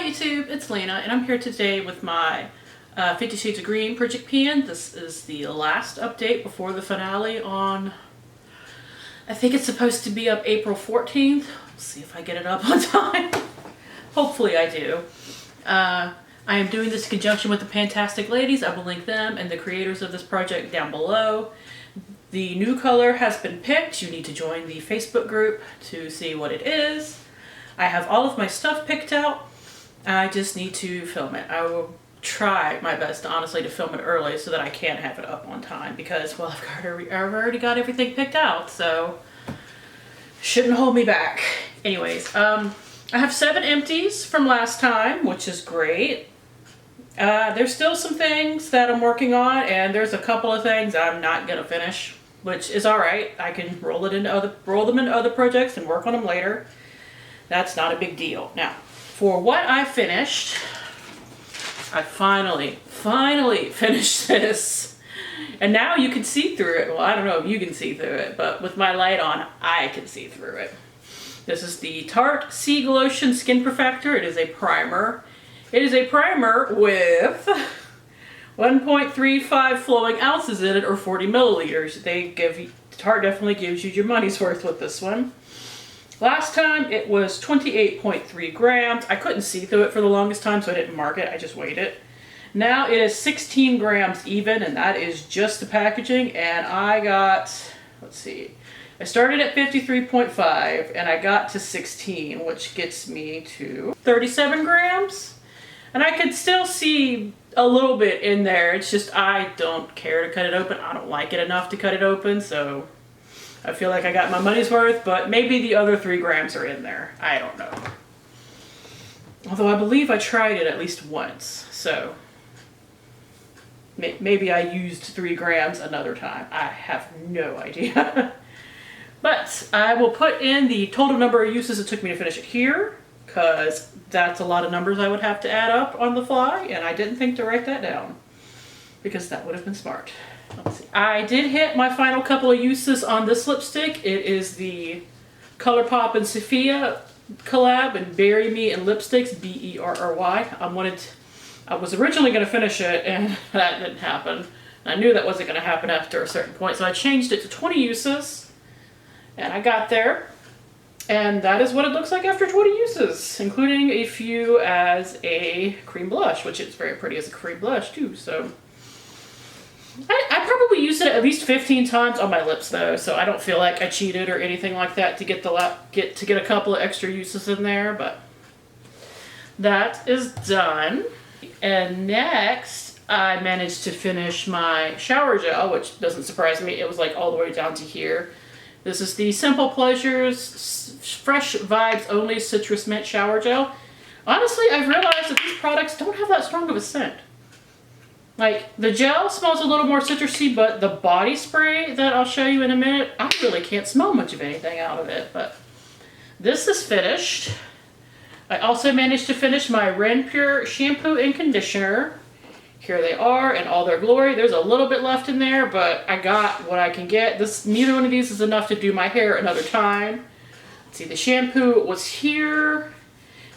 Hi YouTube, it's Lena, and I'm here today with my 50 Shades of Green Project Pan. This is the last update before the finale on, I think it's supposed to be up April 14th. We'll see if I get it up on time. Hopefully I do. I am doing this in conjunction with the PANtastic ladies. I will link them and the creators of this project down below. The new color has been picked. You need to join the Facebook group to see what it is. I have all of my stuff picked out. I just need to film it. I will try my best, honestly, to film it early so that I can have it up on time because, well, I've already got everything picked out, so shouldn't hold me back. Anyways, I have 7 empties from last time, which is great. There's still some things that I'm working on, and there's a couple of things I'm not gonna finish, which is all right. I can roll them into other projects and work on them later. That's not a big deal. Now, for what I finished, I finally finished this. And now you can see through it. Well, I don't know if you can see through it, but with my light on, I can see through it. This is the Tarte Sea Lotion Skin Perfector. It is a primer. It is a primer with 1.35 flowing ounces in it, or 40 milliliters. Tarte definitely gives you your money's worth with this one. Last time it was 28.3 grams. I couldn't see through it for the longest time, so I didn't mark it. I just weighed it. Now it is 16 grams even, and that is just the packaging. And I got, let's see, I started at 53.5 and I got to 16, which gets me to 37 grams. And I could still see a little bit in there. It's just I don't care to cut it open. I don't like it enough to cut it open, so I feel like I got my money's worth, but maybe the other 3 grams are in there. I don't know. Although I believe I tried it at least once, so maybe I used 3 grams another time. I have no idea. But I will put in the total number of uses it took me to finish it here, because that's a lot of numbers I would have to add up on the fly, and I didn't think to write that down, because that would have been smart. Let's see. I did hit my final couple of uses on this lipstick. It is the ColourPop and Sophia collab and Bury Me in Lipsticks, B-E-R-R-Y. I was originally going to finish it, and that didn't happen. I knew that wasn't going to happen after a certain point, so I changed it to 20 uses, and I got there. And that is what it looks like after 20 uses, including a few as a cream blush, which is very pretty as a cream blush too, so I probably used it at least 15 times on my lips though, so I don't feel like I cheated or anything like that to get a couple of extra uses in there, but that is done. And next, I managed to finish my shower gel, which doesn't surprise me. It was like all the way down to here. This is the Simple Pleasures Fresh Vibes Only Citrus Mint Shower Gel. Honestly, I've realized that these products don't have that strong of a scent. Like, the gel smells a little more citrusy, but the body spray that I'll show you in a minute, I really can't smell much of anything out of it, but this is finished. I also managed to finish my Ren Pure shampoo and conditioner. Here they are in all their glory. There's a little bit left in there, but I got what I can get. Neither one of these is enough to do my hair another time. Let's see, the shampoo was here,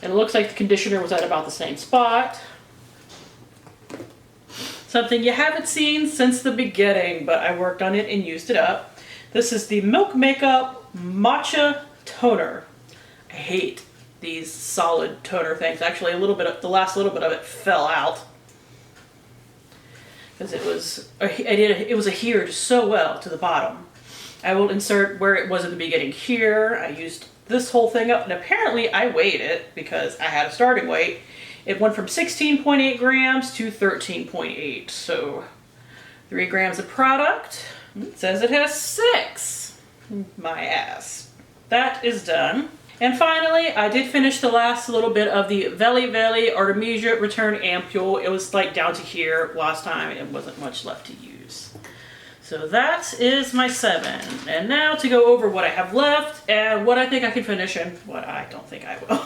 and it looks like the conditioner was at about the same spot. Something you haven't seen since the beginning, but I worked on it and used it up. This is the Milk Makeup Matcha Toner. I hate these solid toner things. Actually, the last little bit of it fell out because it was adhered so well to the bottom. I will insert where it was at the beginning here. I used this whole thing up, and apparently I weighed it because I had a starting weight. It went from 16.8 grams to 13.8, so 3 grams of product. It says it has 6. My ass. That is done. And finally, I did finish the last little bit of the Veli Veli Artemisia Return Ampule. It was like down to here last time. It wasn't much left to use. So that is my 7. And now to go over what I have left and what I think I can finish and what I don't think I will.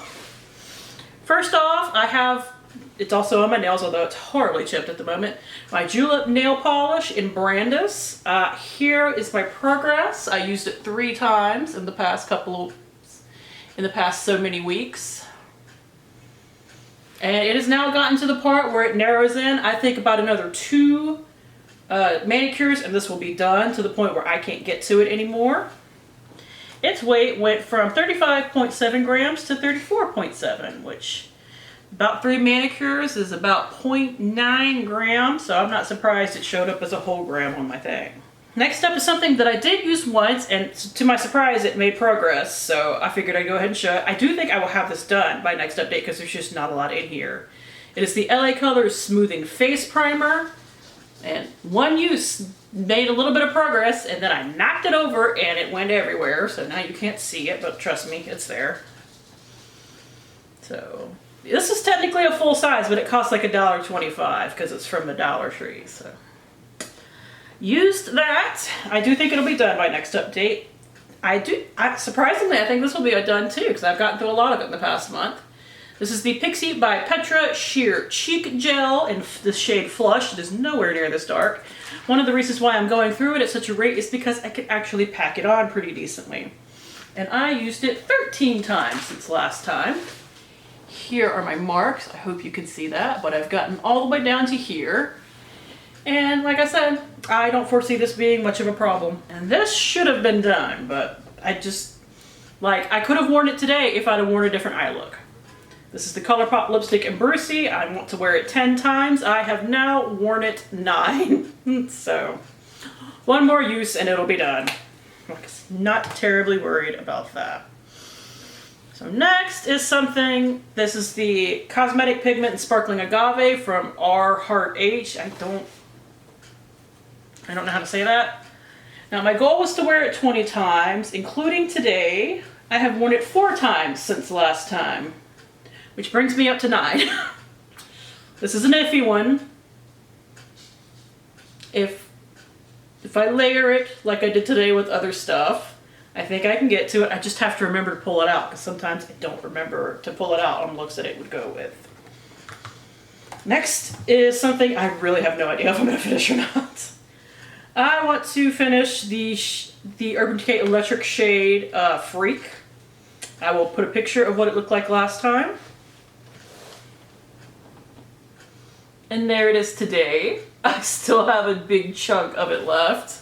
First off, it's also on my nails, although it's horribly chipped at the moment, my Julep nail polish in Brandis. Here is my progress. I used it 3 times in the past so many weeks. And it has now gotten to the part where it narrows in. I think about another 2 manicures and this will be done to the point where I can't get to it anymore. Its weight went from 35.7 grams to 34.7, which about 3 manicures is about 0.9 grams, so I'm not surprised it showed up as a whole gram on my thing. Next up is something that I did use once, and to my surprise it made progress, so I figured I'd go ahead and show it. I do think I will have this done by next update because there's just not a lot in here. It is the LA Colors Smoothing Face Primer, and one use made a little bit of progress, and then I knocked it over and it went everywhere, so now you can't see it, but trust me, it's there. So this is technically a full size, but it costs like $1.25 because it's from the Dollar Tree, so. Used that. I do think it'll be done by next update. Surprisingly, I think this will be done too because I've gotten through a lot of it in the past month. This is the Pixi by Petra Sheer Cheek Gel in the shade Flush. It is nowhere near this dark. One of the reasons why I'm going through it at such a rate is because I can actually pack it on pretty decently. And I used it 13 times since last time. Here are my marks. I hope you can see that, but I've gotten all the way down to here. And like I said, I don't foresee this being much of a problem. And this should have been done, but I could have worn it today if I'd have worn a different eye look. This is the ColourPop lipstick in Brucey. I want to wear it 10 times. I have now worn it 9. So, one more use and it'll be done. Not terribly worried about that. So next is something, this is the Cosmetic Pigment and Sparkling Agave from R Heart H. I don't know how to say that. Now my goal was to wear it 20 times, including today. I have worn it 4 times since last time, which brings me up to 9. This is an iffy one. If I layer it like I did today with other stuff, I think I can get to it. I just have to remember to pull it out because sometimes I don't remember to pull it out on looks that it would go with. Next is something I really have no idea if I'm going to finish or not. I want to finish the Urban Decay Electric shade Freak. I will put a picture of what it looked like last time. And there it is today. I still have a big chunk of it left.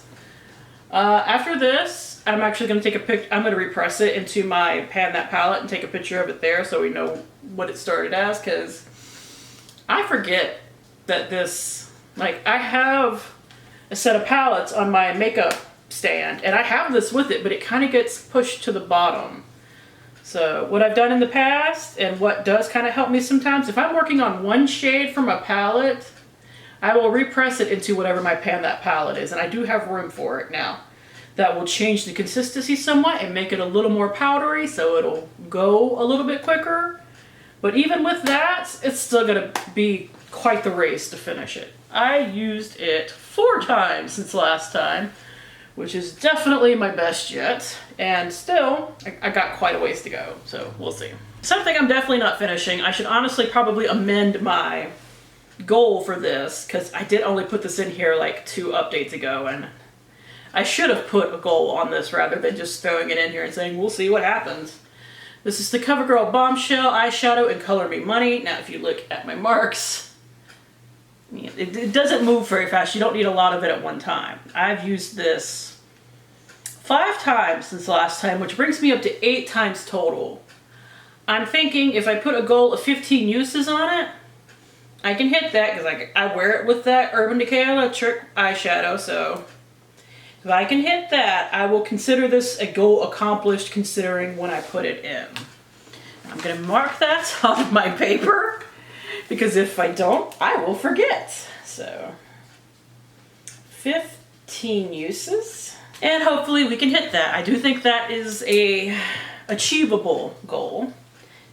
After this, I'm actually going to take a pic. I'm going to repress it into my Pan That palette and take a picture of it there so we know what it started as, because I forget that this, like, I have a set of palettes on my makeup stand and I have this with it, but it kind of gets pushed to the bottom. So what I've done in the past and what does kind of help me sometimes, if I'm working on one shade from a palette, I will repress it into whatever my Pan That palette is, and I do have room for it now. That will change the consistency somewhat and make it a little more powdery so it'll go a little bit quicker. But even with that, it's still going to be quite the race to finish it. I used it 4 times since last time, which is definitely my best yet. And still, I got quite a ways to go, so we'll see. Something I'm definitely not finishing, I should honestly probably amend my goal for this, because I did only put this in here like 2 updates ago, and I should have put a goal on this rather than just throwing it in here and saying, we'll see what happens. This is the CoverGirl Bombshell Eyeshadow in Color Me Money. Now, if you look at my marks, it doesn't move very fast. You don't need a lot of it at one time. I've used this 5 times since last time, which brings me up to 8 times total. I'm thinking if I put a goal of 15 uses on it, I can hit that because I wear it with that Urban Decay Electric eyeshadow, so if I can hit that, I will consider this a goal accomplished considering when I put it in. I'm going to mark that on my paper because if I don't, I will forget. So, 15 uses, and hopefully we can hit that. I do think that is a achievable goal.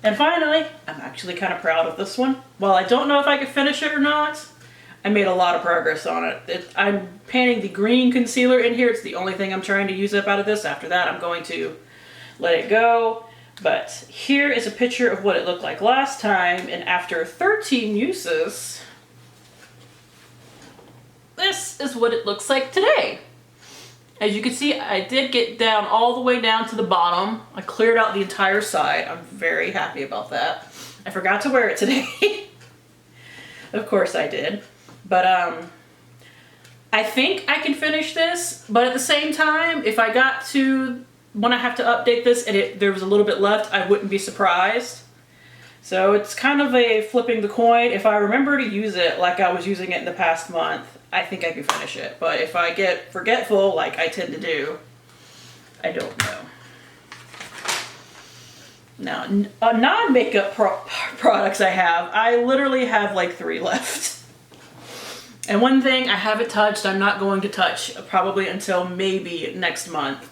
And finally, I'm actually kind of proud of this one. While I don't know if I can finish it or not, I made a lot of progress on it. I'm panning the green concealer in here. It's the only thing I'm trying to use up out of this. After that, I'm going to let it go. But here is a picture of what it looked like last time. And after 13 uses, this is what it looks like today. As you can see, I did get down all the way down to the bottom. I cleared out the entire side. I'm very happy about that. I forgot to wear it today. Of course I did. But I think I can finish this, but at the same time, if I got to when I have to update this and there was a little bit left, I wouldn't be surprised. So it's kind of a flipping the coin. If I remember to use it like I was using it in the past month, I think I can finish it. But if I get forgetful, like I tend to do, I don't know. Now, non-makeup products I literally have like 3 left. And one thing I haven't touched, I'm not going to touch probably until maybe next month.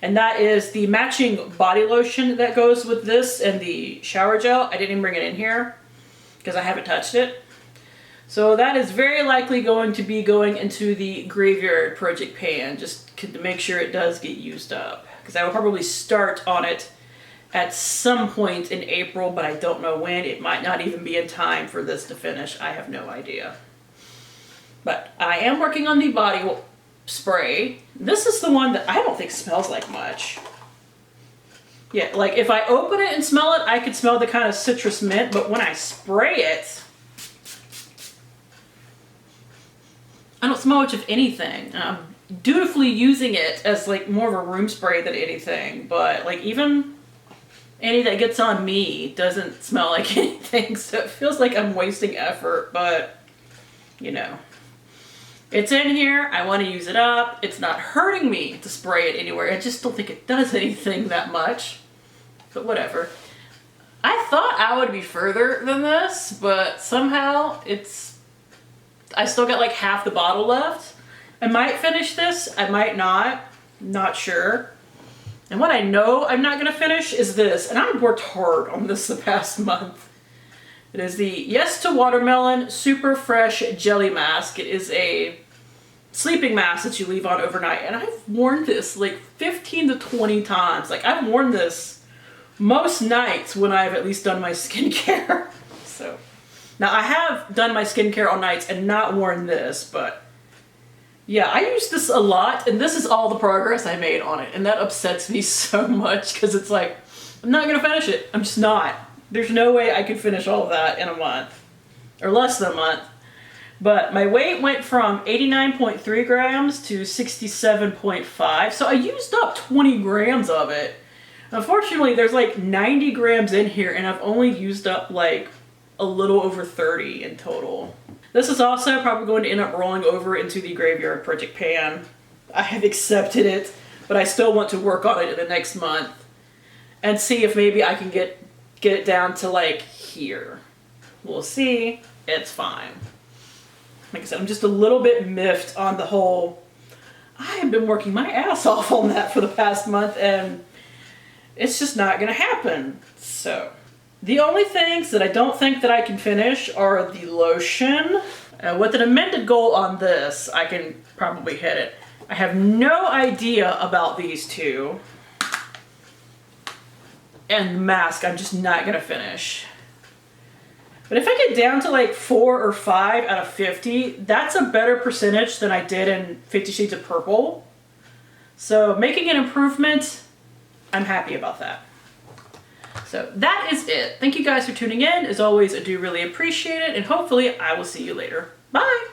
And that is the matching body lotion that goes with this and the shower gel. I didn't even bring it in here because I haven't touched it. So that is very likely going to be going into the graveyard project pan, just to make sure it does get used up. Because I will probably start on it at some point in April, but I don't know when. It might not even be in time for this to finish. I have no idea. But I am working on the body spray. This is the one that I don't think smells like much. Yeah, like if I open it and smell it, I could smell the kind of citrus mint, but when I spray it, I don't smell much of anything. And I'm dutifully using it as like more of a room spray than anything, but like even any that gets on me doesn't smell like anything, so it feels like I'm wasting effort, but you know. It's in here, I want to use it up. It's not hurting me to spray it anywhere. I just don't think it does anything that much, but whatever. I thought I would be further than this, but somehow I still got like half the bottle left. I might finish this, I might not sure. And what I know I'm not gonna finish is this, and I've worked hard on this the past month. It is the Yes to Watermelon Super Fresh Jelly Mask. It is a sleeping mask that you leave on overnight, and I've worn this like 15 to 20 times. Like I've worn this most nights when I've at least done my skincare. So now I have done my skincare on nights and not worn this, but yeah, I use this a lot, and this is all the progress I made on it, and that upsets me so much because it's like, I'm not gonna finish it. I'm just not. There's no way I could finish all of that in a month, or less than a month. But my weight went from 89.3 grams to 67.5, so I used up 20 grams of it. Unfortunately, there's like 90 grams in here, and I've only used up like a little over 30 in total. This is also probably going to end up rolling over into the graveyard project pan. I have accepted it, but I still want to work on it in the next month and see if maybe I can get it down to like here. We'll see. It's fine. Like I said, I'm just a little bit miffed on the whole, I have been working my ass off on that for the past month, and it's just not gonna happen. So the only things that I don't think that I can finish are the lotion. With an amended goal on this, I can probably hit it. I have no idea about these two. And the mask, I'm just not gonna finish. But if I get down to like 4 or 5 out of 50, that's a better percentage than I did in 50 Shades of Purple. So making an improvement, I'm happy about that. So that is it. Thank you guys for tuning in. As always, I do really appreciate it, and hopefully I will see you later. Bye!